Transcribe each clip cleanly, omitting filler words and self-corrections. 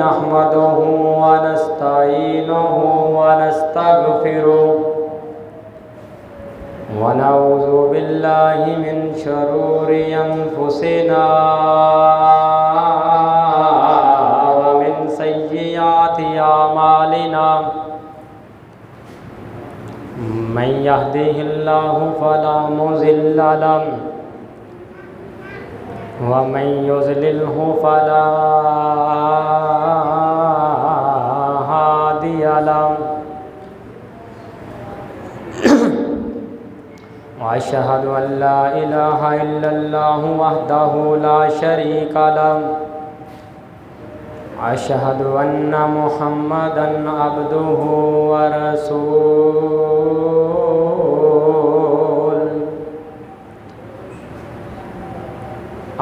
नहमदुहु व नस्तईनुहु व नस्तगफिरुह व नऊज़ु बिल्लाहि मिन शुरूरि अनफुसिना व मिन सय्यिआति अमालिना मन यहदिहिल्लाहु फला मुज़िल्ल लहु व मन युज़लिल्हु फला हादिय लहु व अशहदु अन ला इलाहा इल्लल्लाहु वहदहु ला शरीका लहु अशहदु अन्ना मुहम्मदन अब्दुहु व रसूलुहु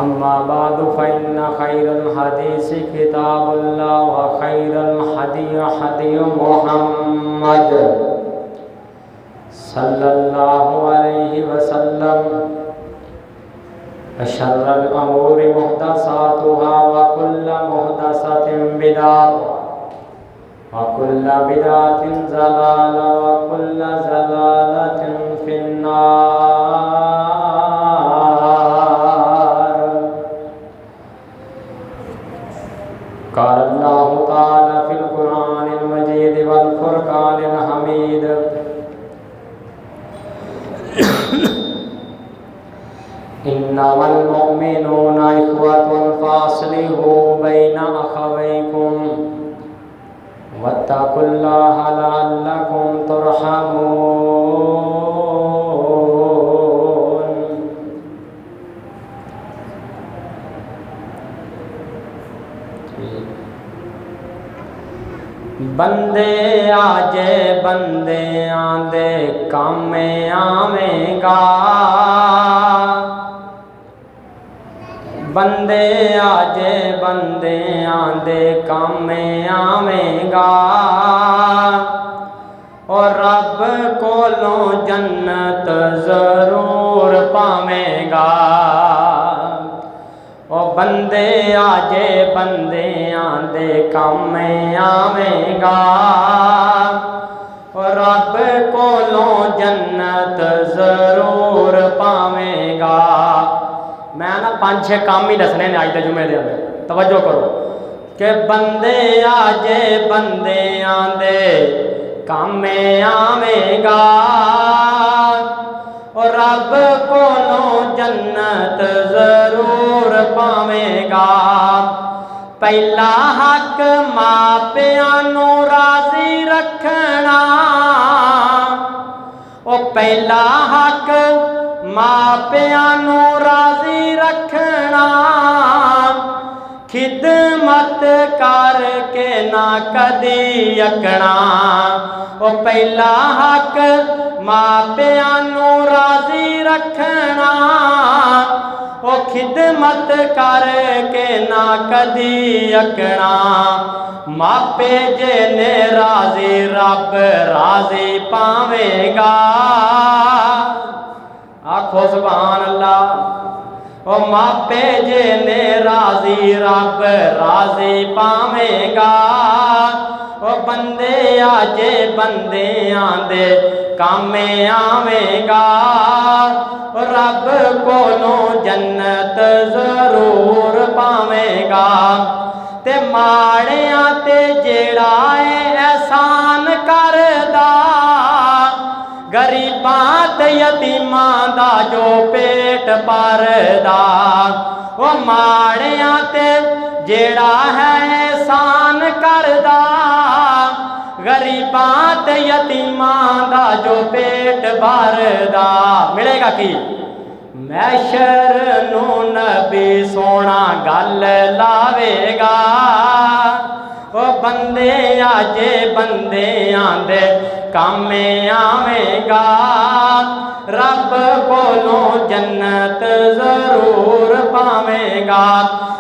अम्मा बादु फ़इन्ना खैरल हदीसि किताबुल्लाह व खैरल हदी हदी मुहम्मद सल्लल्लाहु अलैहि वसल्लम शर्रल अमूरि मुहदसातुहा व कुल्लु मुहदसतिन बिदअह व कुल्लु बिदअतिन ज़लाला व कुल्लु ज़लालतिन फिन्नार। क़ाल अल्लाहु तआला फ़िल क़ुरआनिल मजीद वल फ़ुरक़ानिल हमीद इन्नमल मुमिनूना इख़्वतुन फ़अस्लिहू बैना अख़वैकुम वत्तक़ुल्लाह लअल्लकुम तुरहमून। बंदे आजे बंदे आंदे काम आवेगा, बंदे आजे बंदे आंदे काम आवेगा और रब कोलों जन्नत जरूर पावेगा। ओ बंदे आजे बंदे आंदे काम आवेगा और रब कोलों जन्नत जरूर पावेगा। मैं ना 5-6 काम ही दसने ने अज के जुमे के अंदर, तवज्जो करो कि बंदे आजे बंदे आंदे काम आवेगा और रब कोलों जन्नत जरूर पावेगा। पहला हक मां प्यां नू राजी रखना, ओ पहला हक मां प्यां नू राजी रखना, खिदमत करके ना कदी अकना। ओ पहला हक मां प्यां नू राजी रखना, ओ खिदमत करके ना कदी अकना। मापे जे ने राजी रब राजी पावेगा। आखो सुभान अल्लाह। ओ मापे जे ने राजी रब राजी पावेगा। ओ बंदे आजे बंदे आंदे काम आवेगा और रब कोलों जन्नत जरूर पावेगा। ते माड़ियां ते जेड़ा एहसान करदा, गरीबां ते यतीमां दा जो पेट भरदा। ओ माड़ियां ते जेड़ा है एहसान करदा, गरीबां ते यतीमां दा जो पेट भरदा। मिलेगा की मैशर नू नबी सोना गल लावेगा। ओ बंदे आजे बंदे आंदे काम आवेगा, रब कोलों जन्नत जरूर पावेगा।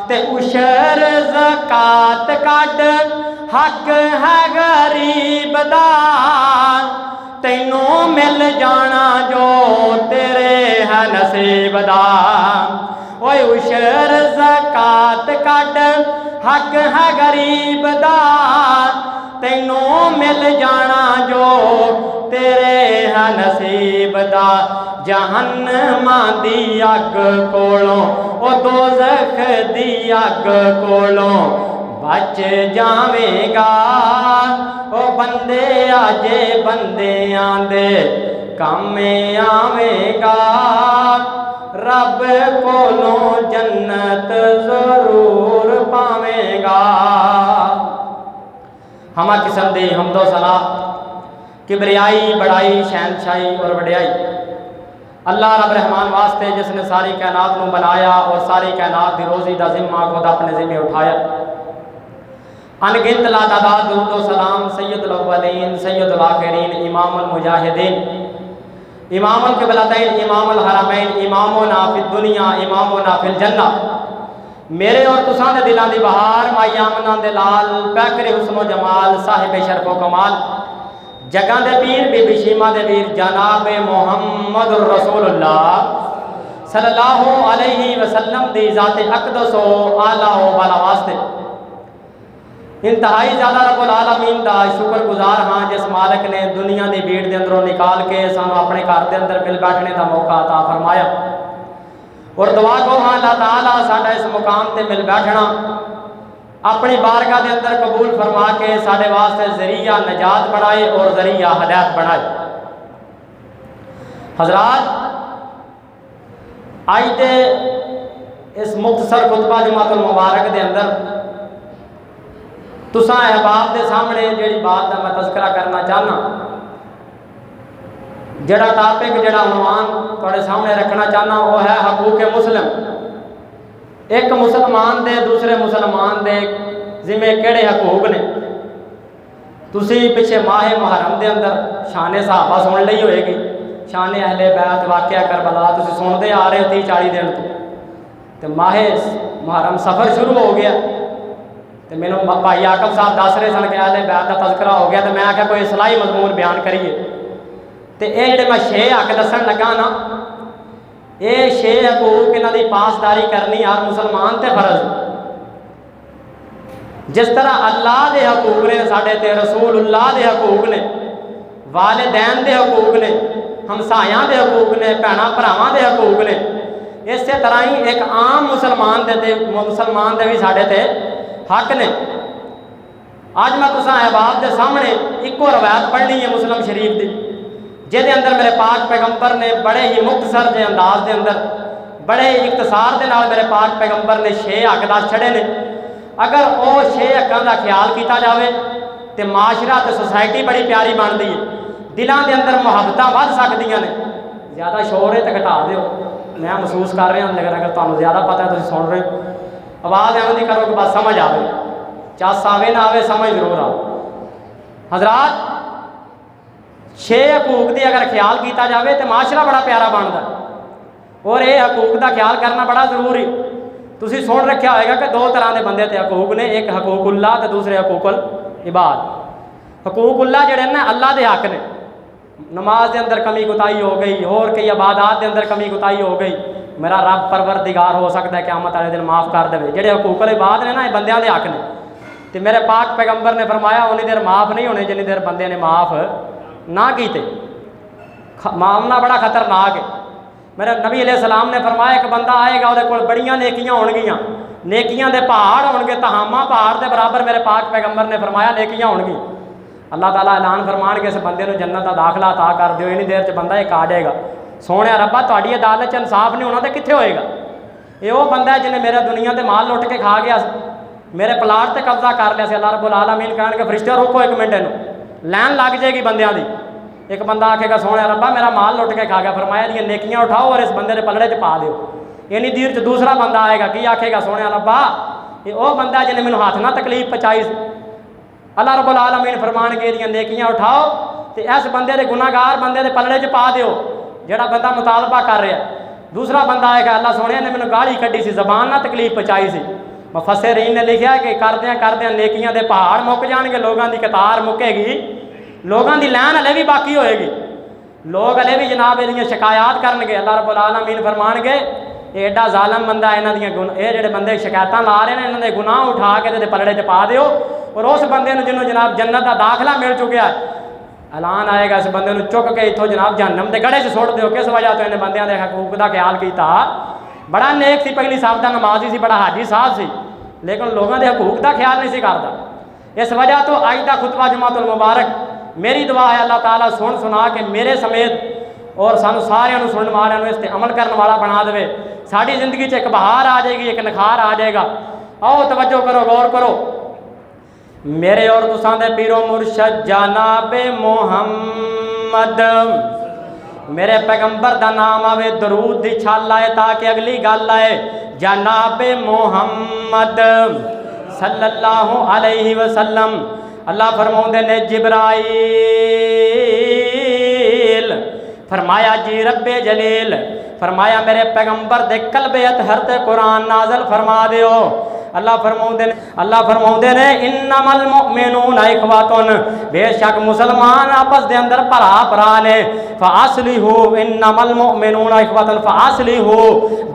ते उशर ज़कात कड हक है गरीब दा, तैनू मिल जाना जो तेरे है नसीब दा। ओए उशर ज़कात कड हक है गरीब नसीब दा जहन्नमा दी अग कोलों ओ दोज़ख दी अग कोलों बच जावेगा। ओ बंदे आजे बंदियां दे काम आवेगा। रब कोलों जन्नत जरूर पावेगा। हमा किस्म दी हमदो सलाह किबरियाई बड़ाई शहनशाही और वड्याई अल्लाह रब रहमान वास्ते जिसने सारी कायनात को बनाया और सारी कायनात की रोज़ी का जिम्मा खुद अपने जिम्मे उठाया। अनगिनत लातादाद दुरूद व सलाम सैयदुल अव्वलीन सैयदुल आखिरीन इमामुल मुजाहिदीन इमामुल क़िबलतैन इमामुल हरमैन इमामुना फिद दुनिया इमामुना फिल जन्ना मेरे और तुसां दे दिलां दी बहार माई आमना दे लाल पैकरे हुस्न व जमाल साहिब शरफ व कमाल जगह दे पीर बीबी शीमा दे वीर जनाब मुहम्मद रसूलुल्लाह सल्लल्लाहु अलैहि वसल्लम दी ज़ात अक़दस व आला व बाला वास्ते इंतहाई ज़्यादा रब्बुल आलमीन दा शुक्रगुजार हाँ जिस मालिक ने दुनिया की भीड़ के अंदरों निकाल के सानू अपने घर के अंदर मिल बैठने का मौका अता फरमाया। और दुआ को हाँ अल्लाह ताला साडा इस मुकाम ते मिल बैठना अपनी बारगाह के अंदर कबूल फरमा के साडे वास्ते जरिया नजात बनाए और जरिया हदायत बनाए। हजरात आज दे इस मुख्तसर खुतबा जुमातुल मुबारक के अंदर तुसां अहबाब के सामने जिहड़ी बात का मैं तज़किरा करना चाहना जिहड़ा टॉपिक जिहड़ा उनवान तुहाडे सामने रखना चाहना वो है हकूक मुस्लिम। एक मुसलमान दे दूसरे मुसलमान दे जिम्मे किहड़े हकूक ने। तुसी पिछे माह मुहर्रम के अंदर शान सहाबा सुन ली होएगी शान अहले बैत वाक़या करबला तुसी सुनते आ रहे हो 30-40 दिन तो माह मुहर्रम सफ़र शुरू हो गया तो मैनू भाई आकब साहब दस रहे सन कि अहले बैत का तज़किरा हो गया तो मैं आख्या कोई इस्लाही मजमून बयान करिए। तो ये जोड़े मैं 6 हक दसन लगा ना ये 6 हकूक इन्हां दी पासदारी करनी हर मुसलमान ते फर्ज। जिस तरह अल्लाह के हकूक ने साढ़े ते रसूलुल्लाह के हकूक ने वालिदैन के हकूक ने हमसायां के हकूक ने भैणा भरावां के हकूक ने इस तरह ही एक आम मुसलमान दे भी साढ़े ते हक ने। अज मैं तुसां अहबाब के सामने इको रवायत पढ़नी है मुस्लिम शरीफ की जिहदे अंदर मेरे पाक पैगंबर ने बड़े ही मुख्तसर के अंदाज के अंदर बड़े ही इख्तसार के नाल मेरे पाक पैगंबर ने 6 हक दस छड़े ने। अगर वो 6 हकों का ख्याल किया जाए तो माशरा तो सोसाइटी बड़ी प्यारी बनती है दिलों के अंदर मुहब्बतां वध सकदियां ने। ज़्यादा शोर है तो घटा दो मैं महसूस कर रहा लेकिन अगर तुहानूं ज़्यादा पता है तुसीं सुन रहे हो आवाज़ एवं की करो कि बस समझ आवे चस आवे ना आवे समझ जरूर आओ। हजरात 6 हकूक की अगर ख्याल किया जाए तो माशरा बड़ा प्यारा बनता और ये हकूक का ख्याल करना बड़ा जरूरी। तुसीं सुन रखा होगा कि 2 तरह के बंदे ते हकूक ने एक हकूकुल्लाह तो दूसरे हकूकुल इबाद। हकूकुल्लाह जिहड़े ने अल्लाह के हक ने नमाज के अंदर कमी कुताही हो गई और कई इबादत के अंदर कमी कुताही हो गई मेरा रब परवरदिगार हो सकता है क़यामत वाले दिन माफ़ कर दे। जिहड़े हकूकुल इबाद ने ना बंदियां दे हक ने तो मेरे पाक पैगंबर ने फरमाया उन्नी देर माफ़ नहीं होने जिन्नी देर बंदे ने माफ़ ना कीते। मामला बड़ा खतरनाक है। मेरे नबी अलैहिस्सलाम ने फरमाया एक बंदा आएगा वो कोल बड़ियां नेकियां होणगियां नेकियां दे पहाड़ होणगे तहामा पहाड़ के बराबर मेरे पाक पैगंबर ने फरमाया नेकियां होणगी। अल्लाह ताला ऐलान फरमान के इस बंदे को जन्नत का दाखला अता कर दिओ इन्नी देर च बंदा एक आ जाएगा। सोने रब्बा तुहाडी अदालत च इंसाफ नहीं होना तो कित्थे होएगा। ये वो बंदा है जिन्हें मेरे दुनिया के माल लुट के खा गया मेरे प्लाट से कब्जा कर लिया। अल्लाह रब्बुल आलमीन कहणगे फरिश्ते रोको एक मिनट इनू लैन लग जाएगी बंदियां दी। एक बंदा आखेगा सोने रब्बा मेरा माल लुट के खा गया फरमाया दी नेकियां उठाओ और इस बंदे के पलड़े च पा दो। इन्नी देर च दूसरा बंदा आएगा की आखेगा सोने रब्बा ये वो बंदा जिन्हें मैनू हाथ ना तकलीफ पहुँचाई। अल्लाह रब्बुल आलमीन फरमानगे इहदियां नेकियां उठाओ तो इस बंदे के गुनाहगार बंदे के पलड़े च पा दो जिहड़ा बंदा मुतालबा कर रहा। दूसरा बंदा आएगा अल्लाह सोने ने मैंने गाली कड्डी सी जबान ना तकलीफ पहुँचाई सी। मुफस्सिरीन ने लिखा कि करदियां नेकियां दे पहाड़ मुक जाएंगे लोगों की कतार मुकेगी लोगों की लैन हले भी बाकी होएगी लोग हले भी जनाब इहदियां शिकायत करनगे। अल्लाह रब्बुल आलमीन फरमानगे एडा जालम बंदा इन्हां दियां ये जिहड़े बंदे शिकायतां ला रहे हैं इन्हां दे गुनाह उठा के इहदे पलड़े च पा दिओ और उस बंदे नूं जिन्होंने जनाब जन्नत का दाखला मिल चुका है ऐलान आएगा इस बंदे नूं चुक के इत्थों जनाब जहन्नम के गड़े च सुट दिओ। किस वजह तो इन्हें बंदियां दे हकूक का ख्याल किया। बड़ा नेक सी, पहली साहब का नमाजी सी, बड़ा हाजी साहब सी, लेकिन लोगों के हकूक का ख्याल नहीं सी करता। इस वजह तो अज का खुतबा जुमातुल मुबारक मेरी दुआ है अल्लाह ताला सुन सुना के मेरे समेत और सानू सारिਆਂ ਨੂੰ सुनने वाले इस ते अमल करने वाला बना देवे। साड़ी जिंदगी च एक बहार आ जाएगी, एक निखार आ जाएगा। आओ तवज्जो करो, गौर करो। मेरे और तुसां दे पीरो मुर्शद जनाबे मोहम्मद, मेरे पैगंबर का नाम आवे, दरूद दी छल आए ताकि अगली गल आए। जनाबे मोहम्मद सल्लल्लाहु अलैहि वसल्लम। अल्लाह फरमाउंदे ने जिब्राइल फरमाया जी रब्बे जलील, फरमाया मेरे पैगंबर दे कल्बे अतहर ते कुरान नाज़िल फरमा दियो। अल्लाह फरमाउंदे ने इन्नमल मुमिनून इखवातुन, बेशक मुसलमान आपस दे अंदर भरा भरा ने। फ़अस्लिहू इन्नमल मुमिनून इखवातुन फ़अस्लिहू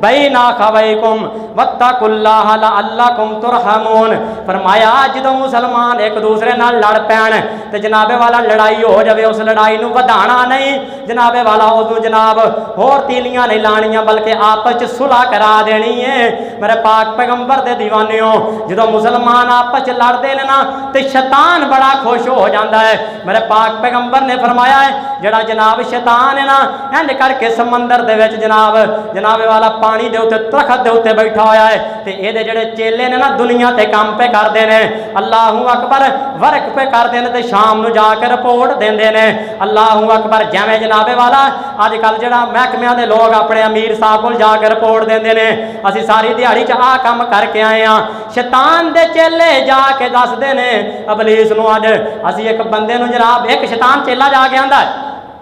बैना अखवैकुम वत्तकुल्लाह लअल्लकुम तुरहमून। फरमाया जदों मुसलमान एक दूसरे नाल लड़ पैण ते जनाबे वाला लड़ाई हो जाए, उस लड़ाई नूं वधाना नहीं जनाबे वाला, उदों जनाब होर तीलियां नहीं लाणियां बल्कि आपस च सुलह करा देनी है। मेरे पाक पैगंबर दे दीवाने जो मुसलमान आपस च लड़ते हैं ना तो शैतान बड़ा खुश हो जाता है। मेरे पाक पैगंबर ने फरमाया है जड़ा जनाब शैतान है ना इंज करके समंदर दे विच जनाबे वाला पानी दे उत्ते तखत दे उत्ते बैठा होया है ते इहदे जेड़े चेले ने ना दुनिया ते काम पे करते हैं, अल्लाहू अकबर वर्क पे करते हैं ते शाम नूं जाके रिपोर्ट देंदे ने अल्लाहू अकबर। जिवें जनाबे वाला अजकल जड़ा महकमियां दे लोग अपने अमीर साहब कोल जाके रिपोर्ट देंदे ने असीं सारी दिहाड़ी च आ काम करके आए हैं। शैतान दे चेले जाके दसदे ने अबलीस नूं अज असीं एक बंदे नूं जनाब, एक शैतान चेला जाके आंदा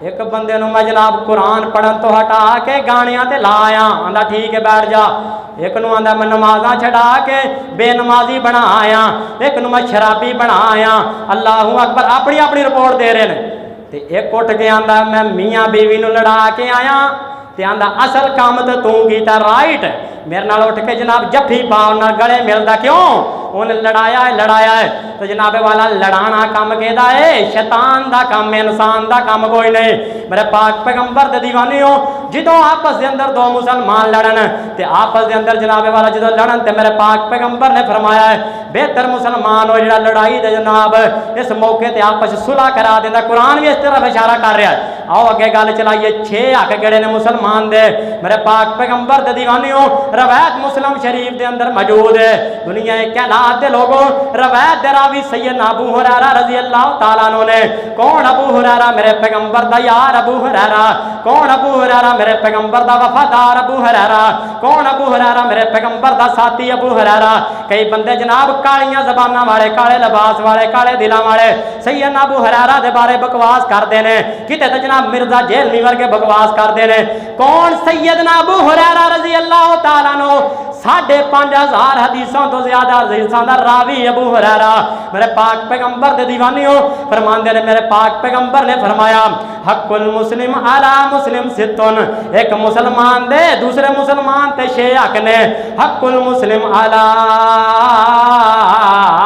एक बंदे नूं मैं जनाब कुरान पढ़न तो हटा के गाणियां ते ला आया, आंदा ठीक है बैठ जा। एक नूं आंदा मैं नमाज़ां छड़ा के बेनमाजी बना आया, एक नूं मैं शराबी बना आया। अल्लाहू अकबर अपनी अपनी रिपोर्ट दे रहे हैं। ते एक उठ के आंदा मैं मियाँ बीवी नूं लड़ा के आया ते आंदा असल काम तो तू कीता राइट। मेरे नाल उठ के जनाब जफ्फी पाओ ना गले मिलता क्यों, उन्हें लड़ाया है तो जनाबे वाला लड़ाना काम कहता है, शैतान का काम, इंसान का काम कोई नहीं। मेरे पाक पैगंबर दे दीवाने हो जो आपस के अंदर दो मुसलमान लड़न ते आपस के अंदर जनाबे वाला जो लड़न तो मेरे पाक पैगंबर ने फरमाया है बेहतर मुसलमान हो जो लड़ाई दे जनाब इस मौके पर आपस सुलह करा देता। कुरान भी इस तरफ इशारा कर रहा है। आओ अगे गल चलाइए। 6 हक गड़े ने मुसलमान दे मेरे पाक पैगंबर दे दीवाने हो, रवायत मुस्लिम शरीफ के अंदर मौजूद है। दुनिया कहलात दे लोगों रवायत दे रावी सैयदना अबू हुरैरा रज़ी अल्लाह तआला अन्हु ने। कौन अबू हुरैरा? मेरे पैगंबर दा यार अबू हुरैरा। कौन अबू हुरैरा? मेरे पैगंबर दा वफादार अबू हुरैरा। कौन अबू हुरैरा? मेरे पैगंबर दा साथी अबू हुरैरा। कई बंदे जनाब कालियां ज़बानां वाले, काले लिबास वाले, काले दिलां वाले सैयदना अबू हुरैरा दे बारे बकवास करते हैं, किते तो जनाब मिर्जा जेलनी वर्गे बकवास करते हैं। कौन? सैयदना अबू हुरैरा रज़ी अल्लाह तआला अन्हु 5,500 हदीसों तो ज्यादा हदीसों का रावी अबू हुरैरा। मेरे पाक पैगंबर दे दीवाने हो फरमांदे ने, मेरे पाक पैगंबर ने फरमाया हक्कुल मुस्लिम अला मुस्लिम सित्तुन, एक मुसलमान दे दूसरे मुसलमान ते 6 हक ने। हक्कुल मुस्लिम अला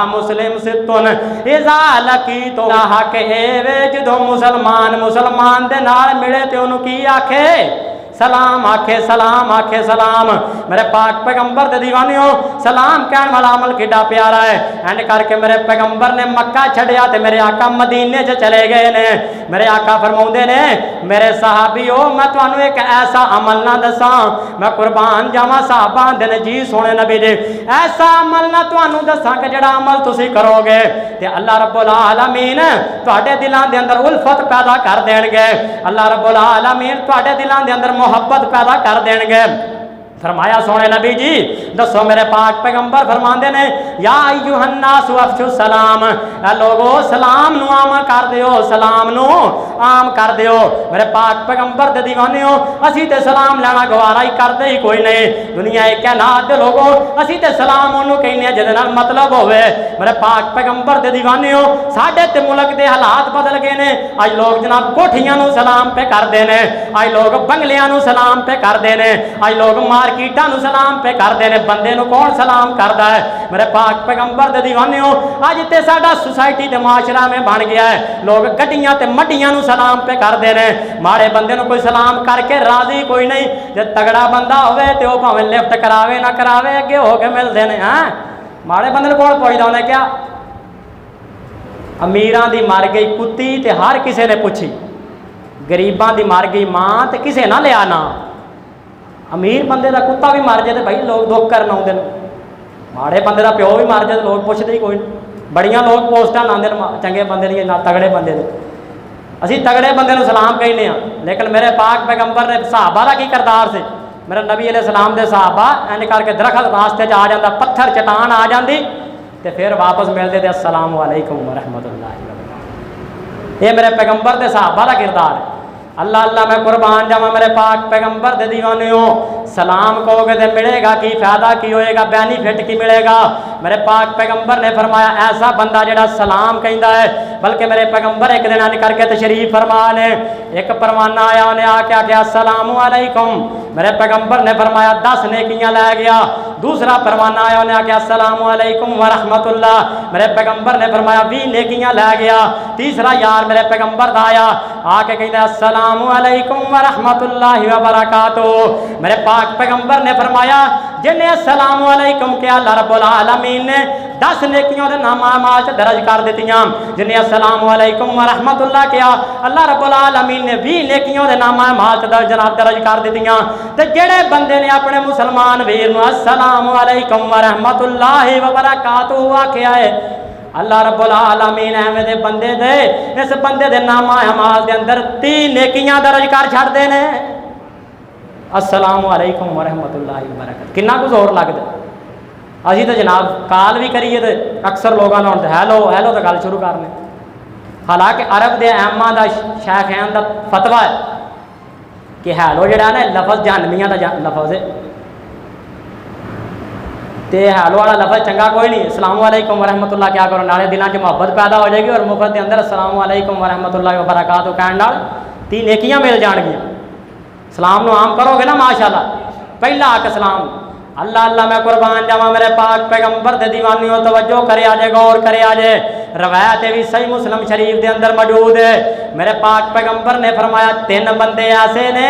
मुस्लिम सित्तुन इज़ा लकी तो हक एवे जो मुसलमान दे नाल मिले ते उन्होंने की आखे? सलाम आखे, सलाम आखे, सलाम। मेरे पाक पैगंबर दे दीवाने हो सलाम कहने वाला अमल कितना प्यारा है। एंड करके मेरे पैगंबर ने मक्का छड़िया ते मेरे आका मदीने च चले गए ने। मेरे आका फरमाउंदे ने मेरे सहाबी हो मैं तुहानू एक ऐसा अमल ना दसा, मैं कुर्बान जावा साहबा दे ने जी सोने नबी दे, ऐसा अमल ना तुहानू दसा कि जेड़ा अमल तुसी करोगे ते अल्लाह रब्बुल आलमीन तुहाडे दिलां दे अंदर उल्फत पैदा कर देणगे। अल्लाह रब्बुल आलमीन तुहाडे दिलां दे अंदर मोहब्बत पैदा कर देंगे। फरमाया सोने नबी जी दसो मेरे पाक पैगंबर फरमाते ने या अय्युहन्नासु अफ्शु सलाम, लोगो सलाम नु आम कर दियो, सलाम नु आम कर दियो। मेरे पाक पैगंबर दे दीवाने हो असी ते सलाम लेना गवारा ही करते ही कोई नहीं। दुनिया एक कहलात दे लोगो असी ते सलाम ओनू कहने जिहदे नाल मतलब होवे। मेरे पाक पैगंबर दे दीवाने हो साडे ते मुल्क दे हालात बदल गए ने। अज लोग जनाब कोठियां नु सलाम पे करते हैं, अज लोग बंगलियां नु सलाम पे करते हैं, अज लोग मार मार्कीटा नूं सलाम पे करते हैं, बंदे नूं कौन सलाम करता है? मेरे पाक पैगंबर दे दीवाने हो। अज तो साडा सोसाइटी ते माशरा में बन गया है, लोग गड्डियां ते मड्डियां नूं सलाम पे करते हैं, माड़े बंदे नूं कोई सलाम करके राजी कोई नहीं। जे तगड़ा बंदा होवे ते ओह भावें लिफ्ट करावे ना करावे अगे हो के मिलते हैं। हाँ, माड़े बंदे नूं कौन पुछदा उन्हें क्या? अमीरां दी मर गई कुत्ती ते हर किसी ने पुछी, गरीबां दी मर गई मां ते किसे ना लिया ना। अमीर बंदे का कुत्ता भी मर जाए तो भाई लोग दुख करन आउंदे ने, माड़े बंदे का प्यो भी मर जाए तो लोग पुछदे ही कोई नहीं। बड़ियां लोग पोस्टां लांदे ने चंगे बंदे दी ना तगड़े बंदे दे। असीं तगड़े बंदे नूं सलाम कहने आ, लेकिन मेरे पाक पैगंबर ने सहाबा दा की करदार से? मेरे नबी अलैहि सलाम दे सहाबा इंज करके दरखत रास्ते च आ जांदा, पत्थर चट्टान आ जाती तो फिर वापस मिलते थे अस्सलाम वालेकुम व रहमतुल्लाहि व बरकातुहू। ये मेरे पैगंबर दे सहाबा दा किरदार है। अल्लाह अल्लाह मैं कुर्बान जावा मेरे पाक पैगंबर दे दीवाने हो। सलाम कहोगे तो मिलेगा की, फायदा की होएगा, बेनीफिट की मिलेगा? मेरे पाक पैगंबर ने फरमाया ऐसा बंदा जेड़ा सलाम कहता है, बल्कि मेरे पैगंबर एक दिन अन करके तशरीफ फरमा ने, एक परवाना आया उन्हें आके आख्या अस्सलामु अलैकुम, मेरे पैगंबर ने फरमाया 10 नेकियां लै गया। दूसरा परवाना आया उन्हें आख्या अस्सलामु अलैकुम व रहमतुल्लाह, मेरे पैगंबर ने फरमाया 20 नेकियां लै गया। तीसरा यार मेरे पैगंबर दा आया आके कहता अस्सलामु अलैकुम व रहमतुल्लाहि व बरकातुहू, मेरे पाक पैगंबर ने फरमाया जिन्हें अस्सलामु अलैकुम के अल्लाह रब्बुल आलमीन ने 10 नेकियों के नाम आमाल च दर्ज कर दित्तियां। जिन्हें अस्सलामु अलैकुम व रहमतुल्लाह किया, अल्लाह रब्बुल आलमीन ने 20 नेकियों के नाम आमाल च जनाब दर्ज कर दित्तियां। ते जेड़े बंदे ने अपने मुसलमान वीर नूं अस्सलामु अलैकुम व रहमतुल्लाहि व बरकातुहू आख्या है, अल्लाह रब्बुल आलमीन एवें दे बंदे दे इस बंदे दे नाम अमाल दे अंदर 30 नेकियां दर्ज कर छड्डदे ने। अस्सलामु अलैकुम व रहमतुल्लाहि व बरकातुहू किन्ना कुछ होर लगदा। असीं तो जनाब कॉल भी करिए तो अक्सर लोगों ने हैलो हैलो तो गल शुरू करने। हालांकि अरब के ऐमा का शेखैन का फतवा है कि हैलो जिहड़ा ना लफज जहन्नमियां का लफज है, तो हैलो वाला लफज चंगा कोई नहीं। अस्सलामु अलैकुम व रहमतुल्लाह क्या करो, नाले दिलों च मुहब्बत पैदा हो जाएगी और मुफ्त के अंदर अस्सलामु अलैकुम व रहमतुल्लाहि व बरकातुहू कहण नाल 3 नेकियां मिल जाएगी। सलाम नूं आम करोगे ना माशाअल्लाह, पहला हक सलाम। अल्लाह अल्लाह मैं कुर्बान जावा मेरे पाक पैगंबर दे दीवानियों तवज्जो करे आजे, गौर करे आजे। रवायत भी सही मुस्लिम शरीफ के अंदर मौजूद है। मेरे पाक पैगंबर ने फरमाया 3 बंदे ऐसे ने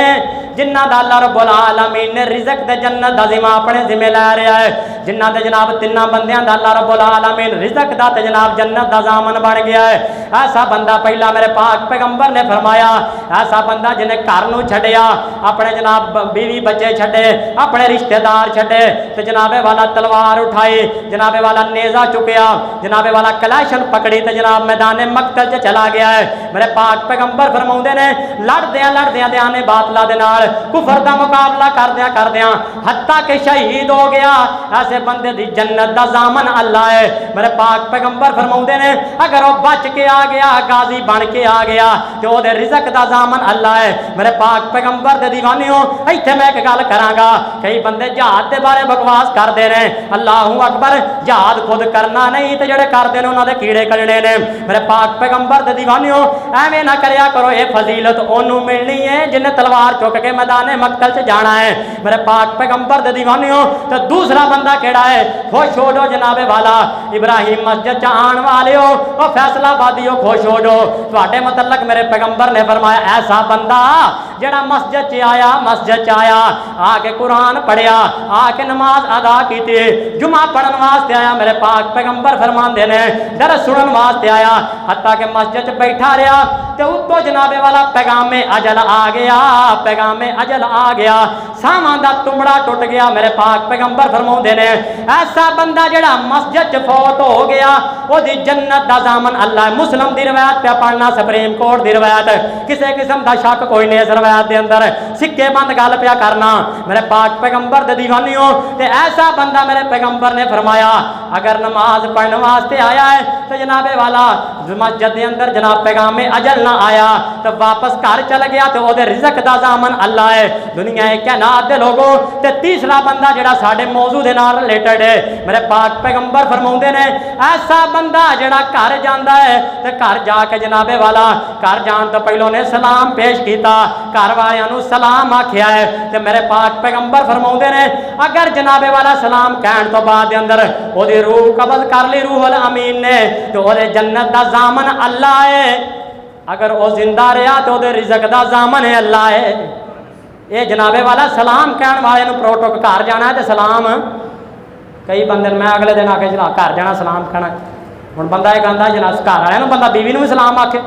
जिन्हां दा अल्लाह रब्बुल आलमीन ने रिज़्क ते जन्नत दा ज़िम्मा अपने ज़िम्मे लै रहा है। जिन्हां दे जनाब 3 बंदियां दा अल्लाह रब्बुल आलमीन रिज़्क दा ते जनाब जन्नत दा ज़ामन बन गया है। ऐसा बंदा पहला मेरे पाक पैगंबर ने फरमाया ऐसा बंदा जिन्हें घर नूं छड्डिया, अपने जनाब बीवी बच्चे छड्डे, अपने रिश्तेदार छड्डे, तो जनाबे वाला तलवार उठाई, जनाबे वाला नेज़ा चुकया, जनाबे वाला कलैशन पकड़ी तो जनाब मैदान मक्तल च चला गया है। मेरे पाक पैगंबर फरमाउंदे ने लड़दियां ते आने बातला दे नाल कुफर दा मुकाबला करदियां हत्ता के शहीद हो गया। ऐसे बंदे दी जन्नत दा ज़ामन अल्लाह है। मेरे पाक पैगंबर फरमाउंदे ने अगर वह बच के आ गया, गाजी बन के आ गया तो ओहदे रिज़्क दा ज़ामन अल्लाह है। मेरे पाक पैगंबर दे दीवानियों इत्थे मैं एक गल करांगा, कई बंदे जहाद दे बारे बकवास करते हैं। अल्लाहू अकबर, जहाद खुद करना नहीं तो जेड़े करते हैं उन्होंने कीड़े कलने ने। मेरे पाक पैगंबर दे दीवानियों एवें ना करया करो, ये फजीलत ओनू मिलनी है जिन्हें तलवार चुक के मैदान मक्तल से जाना है। मेरे पाक पैगंबर दे दीवानियों तो दूसरा बंदा केड़ा है, खुश हो जाओ जनाबे वाला इब्राहिम मस्जिद च आने वाले हो और फैसलाबादी हो, खुश हो जाओ। तुहाडे मतलब मेरे पैगंबर ने फरमाया ऐसा बंदा जेड़ा मस्जिद च आया, आके कुरान पढ़िया, आके नमाज अदा की, जुमा पढ़न वास्ते आया। मेरे पाक पैगंबर फरमाते ने दरस सुनन वास्ते आया, हत्ता के मस्जिद च बैठा रहा तो उत्तो जनाबे वाला पैगाम अजल आ गया, पैगाम अजल आ गया, सावां दा तुमड़ा टुट गया। मेरे पाक पैगंबर फरमाते ने ऐसा बंदा जेड़ा मस्जिद च फौत हो गया ओदी जन्नत दा ज़ामन अल्लाह। मुस्लिम दी रवायत पे पढ़ना, सुप्रीम कोर्ट दी रवायत, किसी किस्म का शक कोई नहीं इस रवायत के अंदर, सिक्के बंद गल पिया करना। मेरे पाक पैगंबर दे दीवानियों ते ऐसा बंदा मेरे पैगंबर ने फरमाया अगर नमाज पढ़ने वास्ते आया है तो जनाबे वाला मस्जिद के अंदर जनाब पैगाम अजल ना आया तो वापस घर चल गया तो ओदे रिज़्क दा ज़ामन अल्लाह है। दुनिया कहना औलाद दे लोगों। ते तीसरा बंदा जिहड़ा साडे मौजू दे नाल रिलेटेड है, मेरे पाक पैगंबर फरमाउंदे ने ऐसा बंदा जिहड़ा घर जांदा है ते घर जाके जनाबे वाला घर जान तो पहलों ने सलाम पेश किया, घर वालियां नूं सलाम आखिया है। ते मेरे पाक पैगंबर फरमाउंदे ने अगर जनाबे वाला सलाम कहण तो बाद दे अंदर ओदी रूह कबल कर ली रूहुल अमीन ने, तो ओदे जन्नत दा जामन अल्लाह है। अगर वो जिंदा रहा तो ओदे रिज़्क दा जामन है अल्लाह है। ये जनाबे वाला सलाम कहण वाले नूं प्रोटोक घर जाना है तो सलाम, कई बंदे मैं अगले दिन आके जनाब घर जाना सलाम कहना। हुण बंदा ये कहता जनाब घर वाले नूं बंदा बीवी नूं भी सलाम आखे।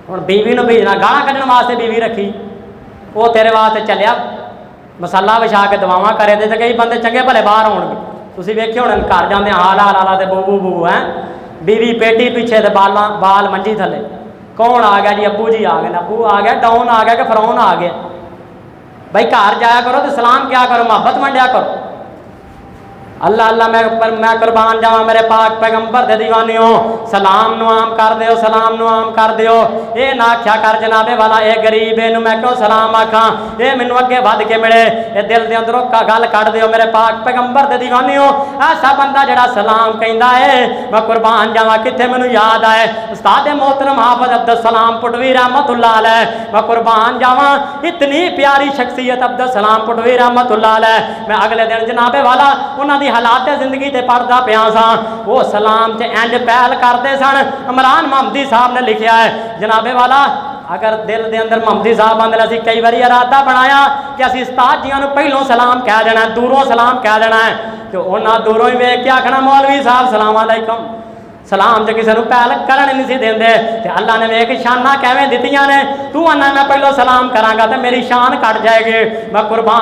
हुण बीवी नूं भेजना गालां कड्ढण वास्ते बीवी रखी, वो तेरे वास्ते चलिया मसाला विछा के दवावां करे ते कई बंदे चंगे भले बाहर होणगे। तुसीं वेखे होणे घर जांदे हाल हाल हाल ते बू बू है, बीवी पेटी पीछे ते बाल मंजी थले। कौन आ गया जी? अब्बू जी आ गए। अब्बू आ गया, डॉन आ गया कि फरौन आ गया? भाई घर जाया करो तो सलाम क्या करो, मोहब्बत वंडिया करो। अल्लाह अल्लाह मैं कुर्बान जावा मेरे पाक पैगंबर दे दीवानियों, सलाम नु आम कर दियो, सलाम नु आम कर दियो। ये ना आख्या कर जनाबे वाला ये गरीब है मैं क्यों सलाम आखा, ये मैनू अगे वध के मिले, ये दिल दे अंदरों का गल कढ़ दियो मेरे पाक पैगंबर दे दीवानियों। ऐसा बंदा जड़ा सलाम कहंदा है मैं कुर्बान जावा। किथे मैनू याद आए उस्ताद मोहतरम हाफिज अब्दुल सलाम पुटवी रहमतुल्लाह अलैह, मैं कुर्बान जावा इतनी प्यारी शख्सियत अब्दुल सलाम पुटवी रहमतुल्लाह अलैह। मैं अगले दिन जनाबे वाला उन्हां दी हालात जिंदगी ते पढ़दा पिया सा, वो सलाम च इंज पहल करते सन। इमरान महमदी साहब ने लिखा है जनाबे वाला अगर दिल दे अंदर महमदी साहब आंदे असीं कई बारी इरादा बनाया कि असीं उस्ताद जियां नूं पहलों सलाम कह देना, दूरों सलाम कह देना है, तो उन्हां दूरों ही वेख के आखना मौलवी साहब सलाम अलैकुम। सलाम जो किसी पहल करन नहीं सी देंदे ते अल्लाह ने वेख शाना कैवें दित्तियां ने। तू आना मैं पहलों सलाम करांगा तो मेरी शान कट जाएगी। मैं कुर्बान